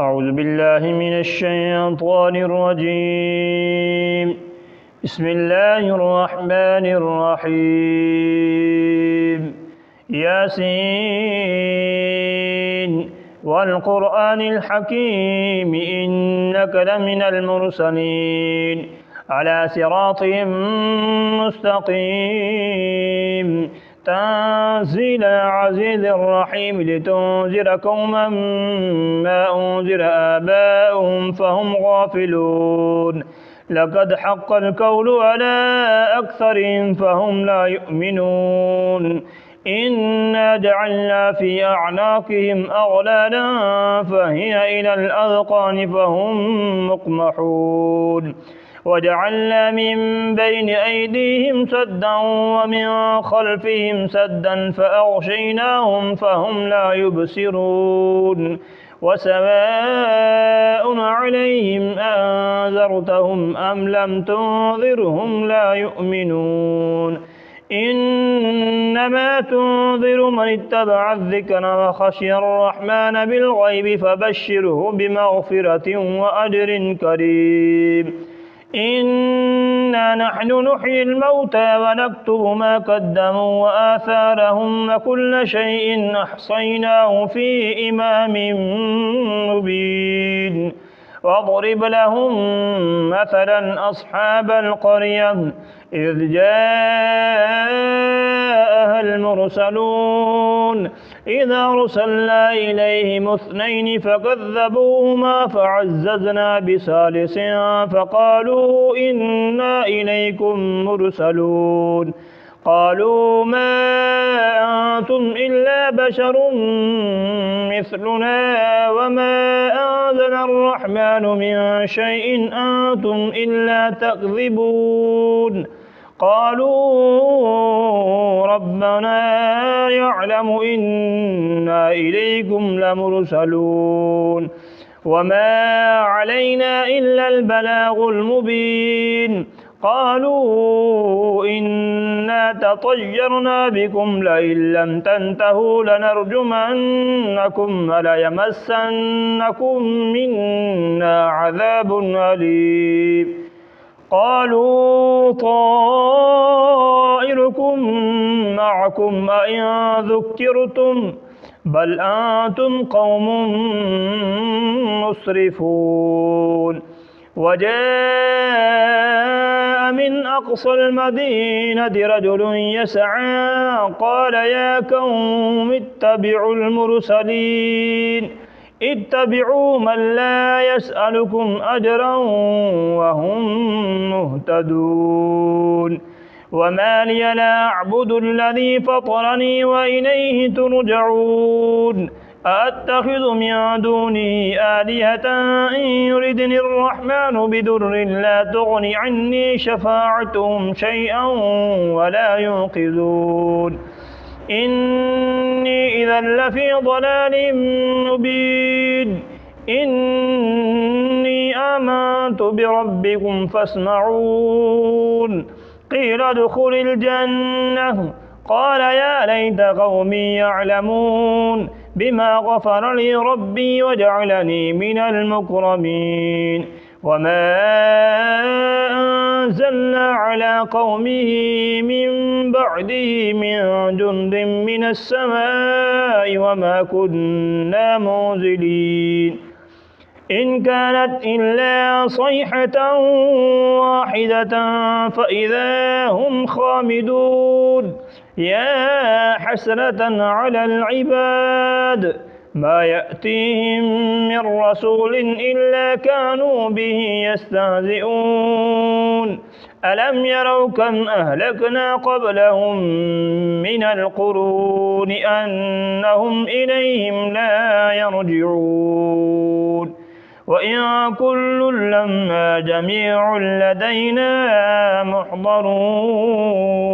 أعوذ بالله من الشيطان الرجيم. بسم الله الرحمن الرحيم. ياسين والقرآن الحكيم إنك لمن المرسلين على صراط مستقيم تنزيل العزيز الرحيم لتنذر قوما ما أنذر آباؤهم فهم غافلون لقد حق القول على أكثرهم فهم لا يؤمنون إنا جعلنا في أعناقهم أغلالا فهي إلى الأذقان فهم مقمحون وجعلنا من بين أيديهم سدا ومن خلفهم سدا فأغشيناهم فهم لا يبصرون وسواء عليهم أنذرتهم أم لم تنذرهم لا يؤمنون إنما تنذر من اتبع الذكر وخشي الرحمن بالغيب فبشره بمغفرة وأجر كريم إنا نحن نحيي الموتى ونكتب ما قدموا وآثارهم وكل شيء أحصيناه في إمام مبين واضرب لهم مثلا أصحاب القرية إذ جاءها المرسلون إذا أرسلنا إليهم اثنين فكذبوهما فعززنا بثالث فقالوا إنا إليكم مرسلون قالوا ما أنتم إلا بشر مثلنا وما أنزل الرحمن من شيء أنتم إلا تكذبون قالوا ربنا يعلم إنا إليكم لمرسلون وما علينا إلا البلاغ المبين قالوا إنا تطيرنا بكم لئن لم تنتهوا لنرجمنكم وليمسنكم منا عذاب أليم قالوا طائركم معكم أئن ذكرتم بل أنتم قوم مسرفون وجاء من أقصى المدينة رجل يسعى قال يا قوم اتبعوا المرسلين اتبعوا من لا يسألكم أجرا وهم مهتدون وما لي لا أعبد الذي فطرني وإليه ترجعون أأتخذ من دونه آلهة إن يردني الرحمن بضر لا تغن عني شفاعتهم شيئا ولا ينقذون إني إذا لفي ضلال مبين إني آمنت بربكم فاسمعون قيل ادخل الجنة قال يا ليت قومي يعلمون بما غفر لي ربي وجعلني من المكرمين وما أنزلنا على قومه من بعده من جند من السماء وما كنا منزلين إن كانت إلا صيحة واحدة فإذا هم خامدون يا حسرة على العباد ما يأتيهم من رسول إلا كانوا به يستهزئون ألم يروا كم أهلكنا قبلهم من القرون أنهم إليهم لا يرجعون وإن كل لما جميع لدينا محضرون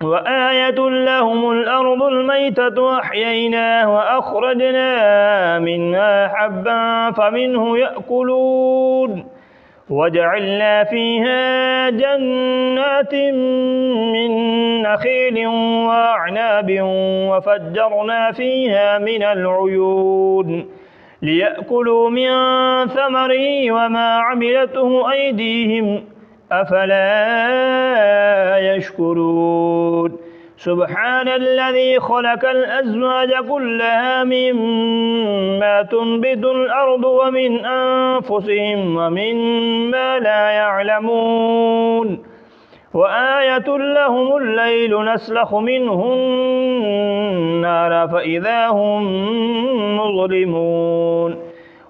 وآية لهم الأرض الميتة أحييناها وأخرجنا منها حبا فمنه يأكلون وجعلنا فيها جنات من نخيل وأعناب وفجرنا فيها من العيون ليأكلوا من ثمره وما عملته أيديهم أفلا يشكرون سبحان الذي خلق الأزواج كلها مما تنبت الأرض ومن أنفسهم ومما لا يعلمون وآية لهم الليل نسلخ منه النار فإذا هم مظلمون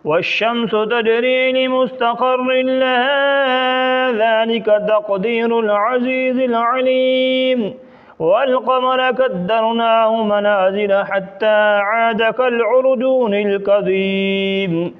والشمس تجري لمستقر لها ذلك تقدير العزيز العليم والقمر قدرناه منازل حتى عاد كالعرجون القديم